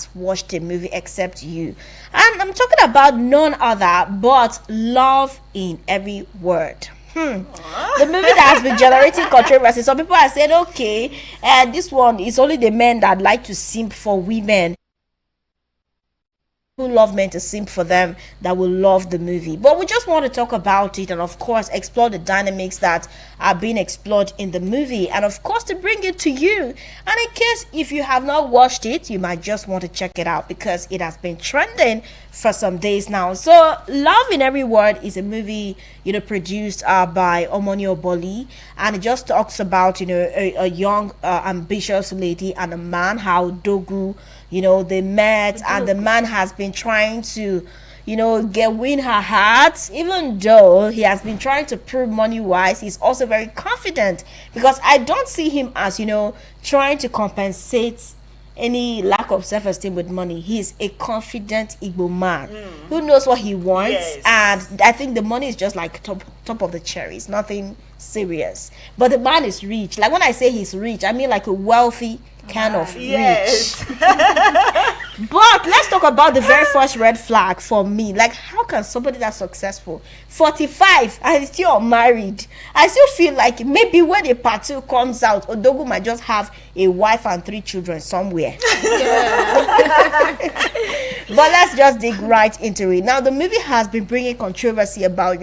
has watched the movie except you. And I'm talking about none other but Love in Every Word. The movie that has been generating controversy. Some people have said, okay, this one is only the men that like to simp for women, who love men to simp for them, that will love the movie. But we just want to talk about it and of course explore the dynamics that are being explored in the movie, and of course to bring it to you. And in case if you have not watched it, you might just want to check it out because it has been trending for some days now. So Love in Every Word is a movie, produced by Omoni Oboli, and it just talks about a young ambitious lady and a man, how Odogwu, they met, and the man has been trying to win her heart, even though he has been trying to prove money wise he's also very confident, because I don't see him as trying to compensate any lack of self-esteem with money. He's a confident Igbo man who knows what he wants. Yes. And I think the money is just like top of the cherries, nothing serious. But the man is rich. Like when I say he's rich, I mean like a wealthy kind of rich. But let's talk about the very first red flag for me. Like, how can somebody that's successful, 45 and still unmarried? I still feel like maybe when the part 2 comes out, Odogwu might just have a wife and 3 children somewhere. But let's just dig right into it. Now, the movie has been bringing controversy about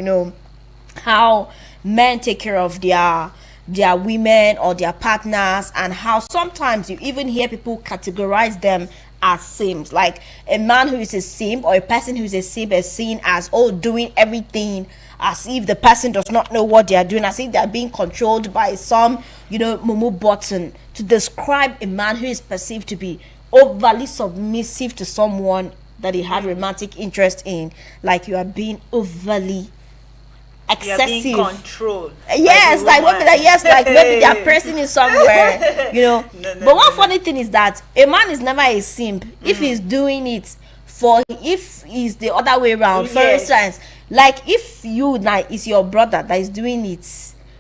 how men take care of their women or their partners, and how sometimes you even hear people categorize them as simps. Like a man who is a simp or a person who is a simp is seen as doing everything as if the person does not know what they are doing, as if they are being controlled by some mumu button, to describe a man who is perceived to be overly submissive to someone that he had romantic interest in. Like you are being overly excessive, being controlled. Yes, like maybe they are pressing you somewhere, but one funny thing is that a man is never a simp if he's doing it for, if he's the other way around. For instance, like if you now is your brother that is doing it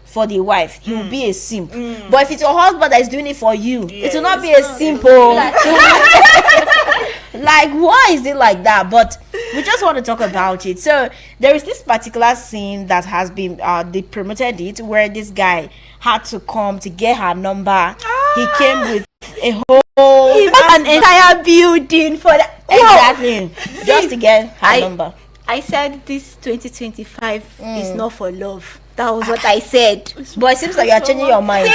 for the wife, he will be a simp. But if it's your husband that is doing it for you, it will not be a simp. Like, why is it like that? But we just want to talk about it. So there is this particular scene that has been they promoted it, where this guy had to come to get her number. He came with a whole an entire building for that. Exactly. Just to get her number. I said this 2025 is not for love. That was what I said. But it seems like you are changing your mind. See,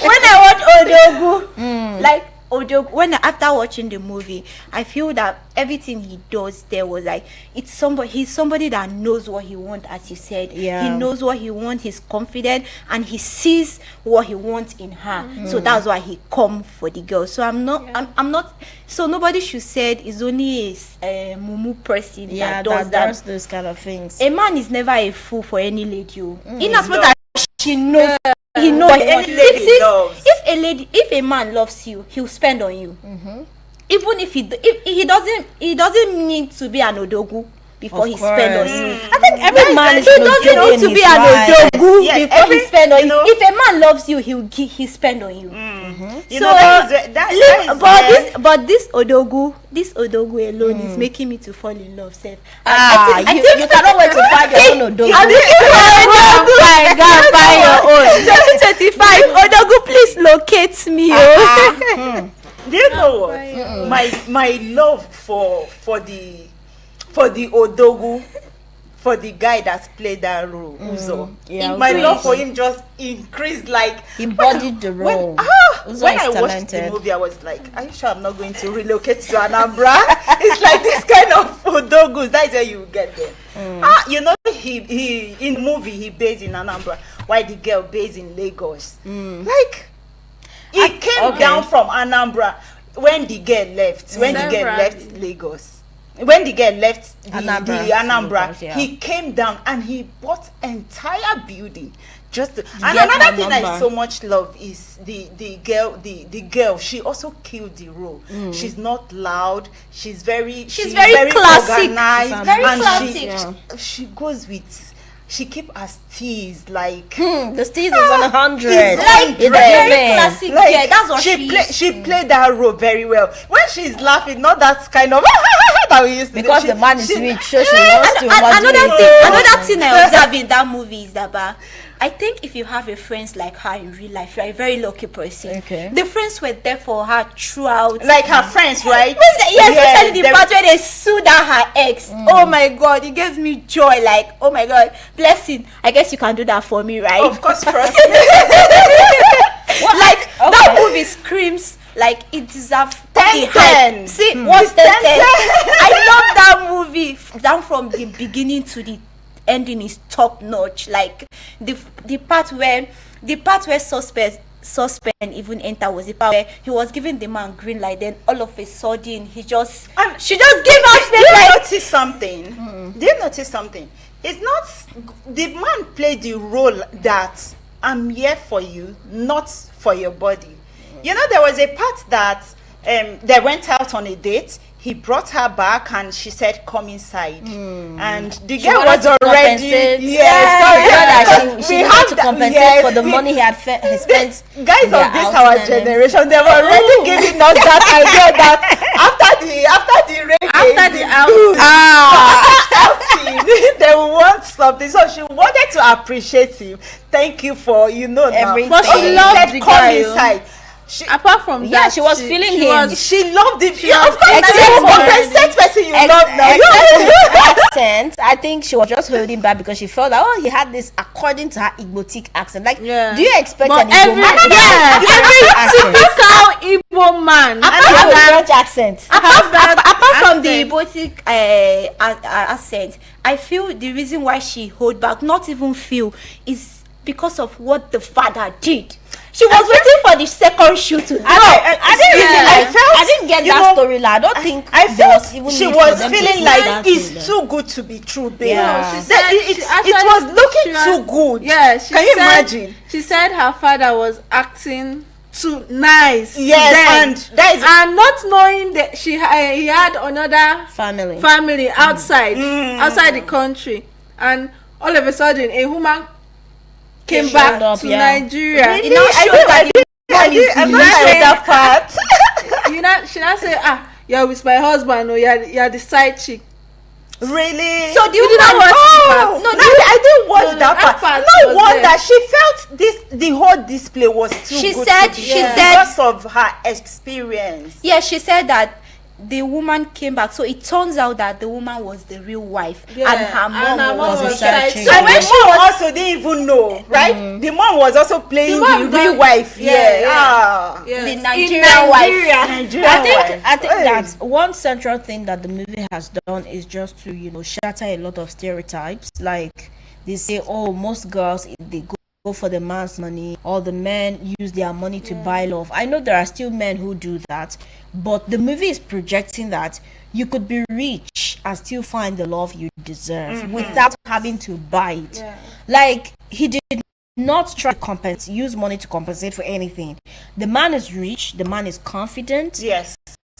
when I watch Odogwu, like Odogwu, after watching the movie, I feel that everything he does there was like, it's somebody. He's somebody that knows what he wants, as you said. Yeah. He knows what he wants. He's confident, and he sees what he wants in her. So that's why he come for the girl. So I'm not. So nobody should say it's only a mumu person that does those kind of things. A man is never a fool for any lady. In as much as she knows, he knows. If a man loves you, he'll spend on you. Even if he doesn't need to be an Odogwu before he spend on you. I think every man is doesn't need to be an Odogwu before he spend on you. If a man loves you, he spend on you. But this Odogwu alone is making me to fall in love. I think you cannot wait to find your own Odogwu. Find your own. 2025, Odogwu, please locate me. Do you know what? My love for the Odogwu, for the guy that played that role, my love for him just increased. Like he bodied the role. When I watched the movie, I was like, "Are you sure I'm not going to relocate to Anambra?" It's like this kind of Odogwu. That's where you get there. He in the movie he based in Anambra, while the girl based in Lagos. Like he came down from Anambra when the girl left. When the girl left Lagos. When the girl left the Anambra, he came down and he bought entire building just to, and another thing I so much love is the girl. She also killed the role. She's not loud. She's very classic, organized, very classic. She goes with she keep her steez like The steez is on 100. It's like It's very given. classic. like Yeah, that's what she played that role very well. When she's laughing, not that kind of that we used to Because do. the man is she- rich, so she wants to Another overdo thing, it. another thing I observe in that movie is that I think if you have a friends like her in real life, you're a very lucky person. Okay. The friends were there for her throughout. like her friends, right? Yes, especially the they- part where they sued her ex. Oh my god, it gives me joy. Like, oh my god, blessing. I guess you can do that for me, right? Of course, trust me. Like that movie screams like it deserves 10. the hype. See, what's 10? I love that movie down from the beginning to the ending is top notch. Like the part where suspect even enter was the part where he was giving the man green light, then all of a sudden she just gave us Do you notice something? Do you notice something? It's not the man played the role that I'm here for you, not for your body. You know, there was a part that they went out on a date. He brought her back and she said, "Come inside." And the She girl wanted was to already compensate. yes, She had to compensate for the money he had spent. Guys in their of this outing our and generation, they were already giving us that idea that after the reggae, After the outing, they want something. So she wanted to appreciate him. Thank you for Everything. But she He loved said, the "Come guy, inside." She, Apart from Yeah, that, she was feeling him. she loved him. She Yeah, was of course, except you for- compensate person you love now. Accent, I think she was just holding back because she felt that he had this according to her Igbotic accent. Like, Yeah. do you expect But an Igbo man to have a French accent? typical Igbo man. I have a French accent. apart from the accent. erotic accent, I feel the reason why she hold back, not even feel, is because of what the father did. She was waiting for the second shoe to drop. I didn't really Yeah. like. I felt, I didn't get you that know, storyline. I don't think I there felt was even she need was for them to feeling put like that it's in there. too good to be true, babe. Yeah. She That said it she actually- was looking she was- too good. Yeah, she Can you said, imagine? She said her father was acting too nice. to Yes, them. and that is and not knowing that he had another family. outside the country, and all of a sudden a woman came Showed back up, to yeah. Nigeria. Really? It now shows that the I'm not sure that part. She now say, you're with my husband, or you're the side chick. Really? So the You didn't woman watch Oh, that? no, I didn't watch No, that that part. part No was wonder there. she felt the whole display was too She good said- to be she true said- because of her experience. Yeah, she said that the woman came back, so it turns out that the woman was the real wife, Yeah, and her mom was was the a side chick. So And when the she mom was also didn't even know, right? The mom was also playing The mom the real done- wife. yeah, Yeah. Ah. Yes. the In Nigerian wife, Nigerian wife. I think Hey. that one central thing that the movie has done is just to shatter a lot of stereotypes. Like they say, oh, most girls they go for the man's money, or the men use their money to buy love. I know there are still men who do that, but the movie is projecting that you could be rich and still find the love you deserve without having to buy it. Yeah. Like he did not try to use money to compensate for anything. The man is rich, the man is confident, Yes.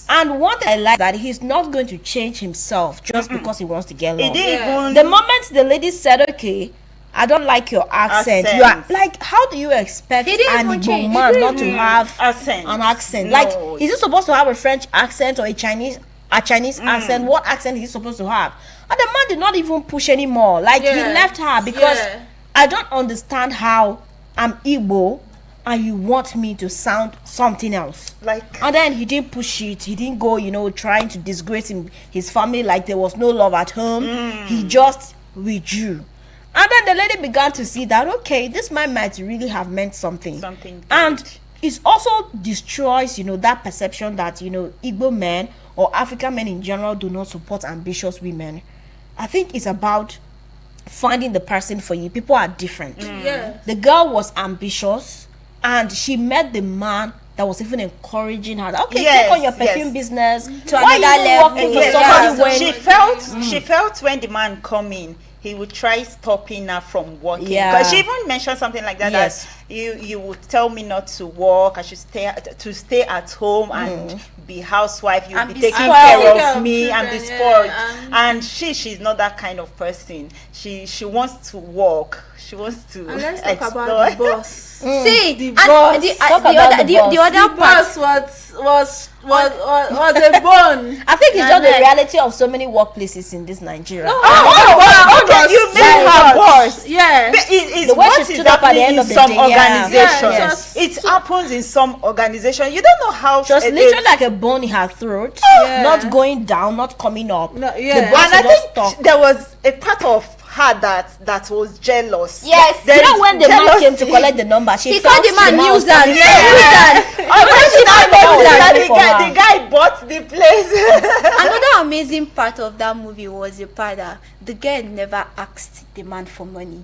and one thing I like that he's not going to change himself just because he wants to get It love. didn't Yeah. even. The moment the lady said, "Okay, I don't like your accent," you are Accent. like, how do you expect He didn't an even Igbo change. man He not to have accent. an accent? No. Like, is he supposed to have a French accent or a Chinese accent? What accent is he supposed to have? And the man did not even push anymore. Like he Yeah. left her because Yeah. I don't understand how I'm Igbo and you want me to sound something else. Like And then he didn't push it. He didn't go, trying to disgrace his family like there was no love at home. He just withdrew. And then the lady began to see that, okay, this man might really have meant something. Something And good. it also destroys, that perception that, Igbo men or African men in general do not support ambitious women. I think it's about finding the person for you. People are different. Yeah. The girl was ambitious and she met the man that was even encouraging her. Okay, Yes, take on your yes. perfume business To Why another you level. working for Yes, somebody because when she felt when the man come in, he would try stopping her from working. Yeah. Because she even mentioned something like that. Yes. That you would tell me not to work. I should stay at home and be housewife. You'll be taking care of me and be spoiled. And she's not that kind of person. She wants to work. She wants to let's explore. talk about the boss. See, The and boss. the Talk other about the other part. Boss was a bone. I think it's just the reality of so many workplaces in this Nigeria. Okay, you mean her boss? Yeah. It's The way what she is stood up at the happening end in of the some day, yeah. organizations. Yeah. It happens in some organizations. You don't know how. Just literally like a bone in her throat, Yeah. not going down, not coming up. No, yeah. The boss And I is just think stuck. there was a part of her that was jealous. Yes. There You know is when the man came to jealousy. collect the number, she He felt called the man mouse nuisance. coming Nuisance. Oh, when she now Nuisance. noticed that For her. the guy bought the place. Another amazing part of that movie was the part that the girl never asked the man for money.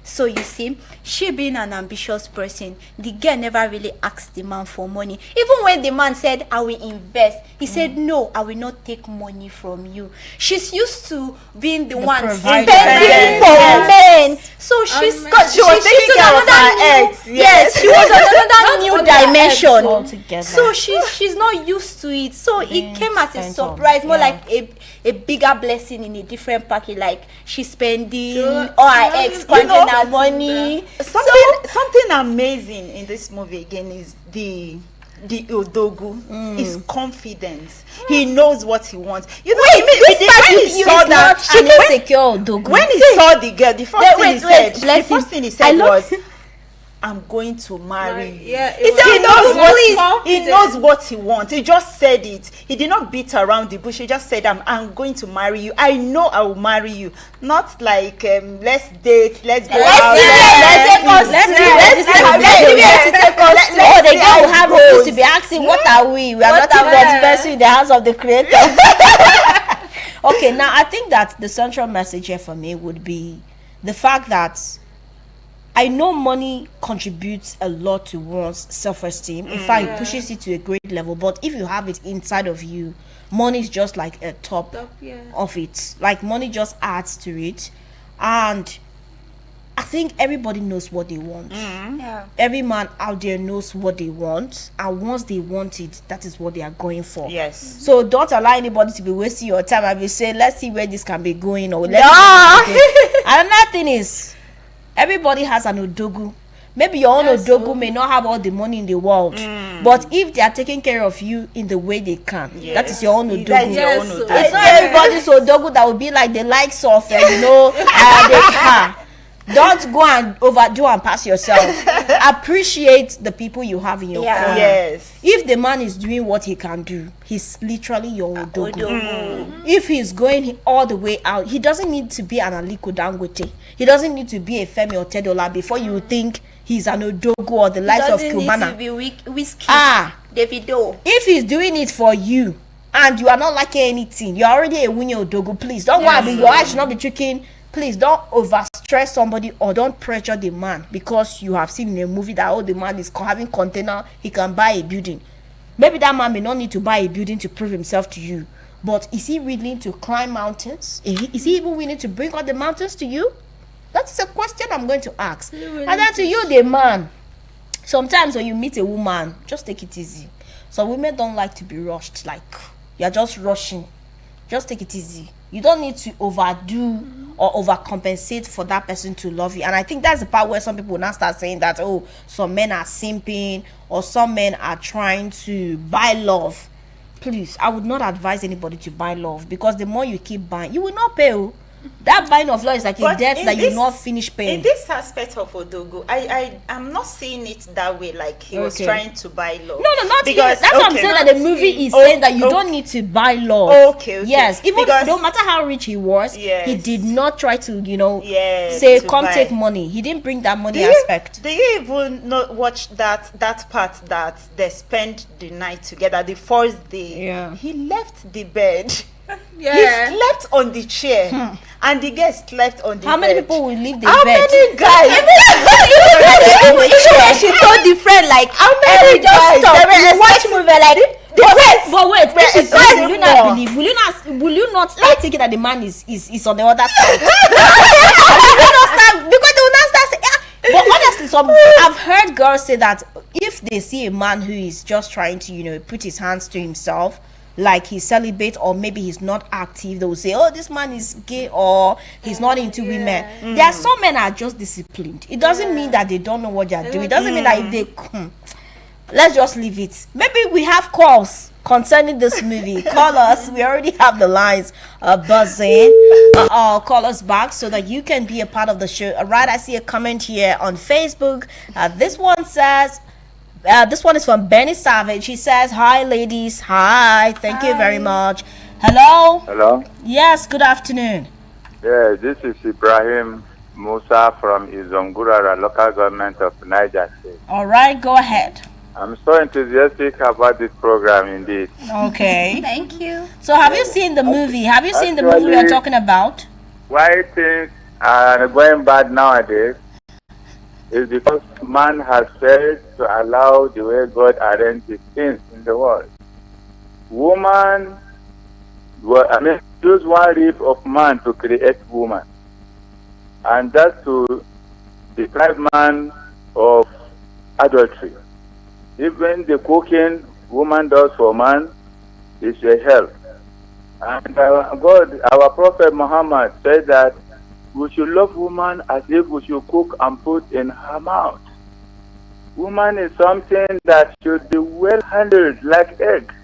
So you see, she being an ambitious person, the girl never really asked the man for money. Even when the man said, I will invest, he said, no, I will not take money from you. She's used to being the one provider. spending for men. So she's got, She was taking care of her ex, yes, she was on another new dimension. altogether. So she's not used to it. So it came as a spent on, surprise, more yeah. like a bigger blessing in a different package. Like she's spending Sure. or her ex spending her money. Something amazing in this movie again is the Odogwu is confidence. He knows what he wants. You know, Wait, this part when he you- saw it's that, not- She and can secure Odogwu. when he saw the girl, the first thing he said, bless him. I love- was, "I'm going to marry you." Yeah, He said he knows what he wants. He just said it. He did not beat around the bush. He just said, I'm going to marry you. I know I will marry you. Not like let's date, let's go out. Oh, the girl will have rules to be asking, what are we? We are not even expensive in the hands of the creator. Okay, now I think that the central message here for me would be the fact that I know money contributes a lot to one's self-esteem. In fact, it pushes it to a great level. But if you have it inside of you, money is just like a top of it. Like money just adds to it. And I think everybody knows what they want. Yeah. Every man out there knows what they want. And once they want it, that is what they are going for. Yes. So don't allow anybody to be wasting your time and be saying, let's see where this can be going. Or let's see where this can be. Another thing is, everybody has an Odogwu. Maybe your own Odogwu may not have all the money in the world, but if they are taking care of you in the way they can, that is your own Odogwu. That is your own Yes, Odogwu. It's not everybody's Odogwu that will be like the likes of, don't go and overdo and pass yourself. Appreciate the people you have in your corner. Yes. If the man is doing what he can do, he's literally your Odogwu. If he's going all the way out, he doesn't need to be an Aliko Dangote. He doesn't need to be a Femi Otedola before you think he's an Odogwu or the likes of Doesn't need to Cubana. be whiskey. Davido. If he's doing it for you and you are not liking anything, you're already a winner Odogwu. Please don't worry. Your eyes should not be tricking. Please don't overstress somebody or don't pressure the man because you have seen in a movie that the man is having container, he can buy a building. Maybe that man may not need to buy a building to prove himself to you, but is he willing to climb mountains? Is he even willing to bring all the mountains to you? That's a question I'm going to ask. And then to you, the man, sometimes when you meet a woman, just take it easy. Some women don't like to be rushed, like you're just rushing. Just take it easy. You don't need to overdo or overcompensate for that person to love you. And I think that's the part where some people now start saying that, oh, some men are simping or some men are trying to buy love. Please, I would not advise anybody to buy love because the more you keep buying, you will not pay. That buying of love is like a But debt in that you this- not finish paying. In this aspect of Odogwu, I'm not seeing it that way. Like he was Okay. trying to buy love. No, not because because that's what I'm okay. saying. That the movie is Oh, saying that you okay. don't need to buy love. Okay. Yes, even Because- no matter how rich he was, Yes. he did not try to, Yes, say to come buy. take money. He didn't bring that money Do you, aspect. do you even not watch that part that they spent the night together? The first day, Yeah. he left the bed. Yeah. He slept on the chair, and the girl slept on the How bed. many people will leave the How bed? many guys? Even when she told the friend, like, How many guys? They were you watch expecting- movie like But wait, if she's expecting will you not more. believe? Will you not start thinking that the man is on the other side? Will you not start, because they will not start saying, but honestly some I've heard girls say that if they see a man who is just trying to, put his hands to himself, like he's celibate or maybe he's not active, they will say, oh, this man is gay or he's not into women. There are some men are just disciplined. It doesn't mean that they don't know what they're doing. It doesn't mean that if they let's just leave it. Maybe we have calls concerning this movie. Call us. We already have the lines buzzing. Call us back so that you can be a part of the show. All right, I see a comment here on Facebook. This one says, this one is from Benny Savage. He says, hi, ladies. Hi. Thank you very much. Hello? Hello? Yes, good afternoon. Yeah, this is Ibrahim Musa from Izongurara, local government of Niger State. All right, go ahead. I'm so enthusiastic about this program indeed. Okay. Thank you. So have you seen the movie? Have you seen the movie we are talking about? Why things are going bad nowadays is because man has failed to allow the way God arranged his things in the world. Woman, use one rib of man to create woman. And that's to deprive man of adultery. Even the cooking woman does for man is a help. And God, our Prophet Muhammad said that we should love woman as if we should cook and put in her mouth. Woman is something that should be well handled like egg.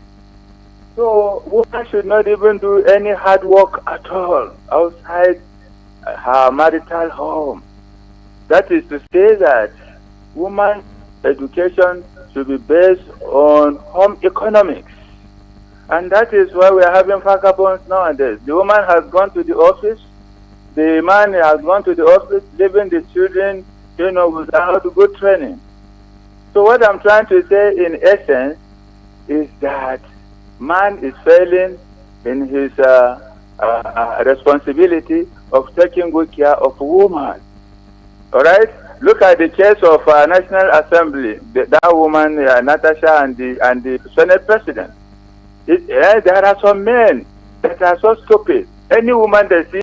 So woman should not even do any hard work at all outside her marital home. That is to say that woman education should be based on home economics. And that is why we are having vagabonds nowadays. The woman has gone to the office, the man has gone to the office, leaving the children, without good training. So what I'm trying to say in essence is that man is failing in his responsibility of taking good care of woman. All right? Look at the case of National Assembly, that woman, Natasha, and the Senate President. There are some men that are so stupid. Any woman they see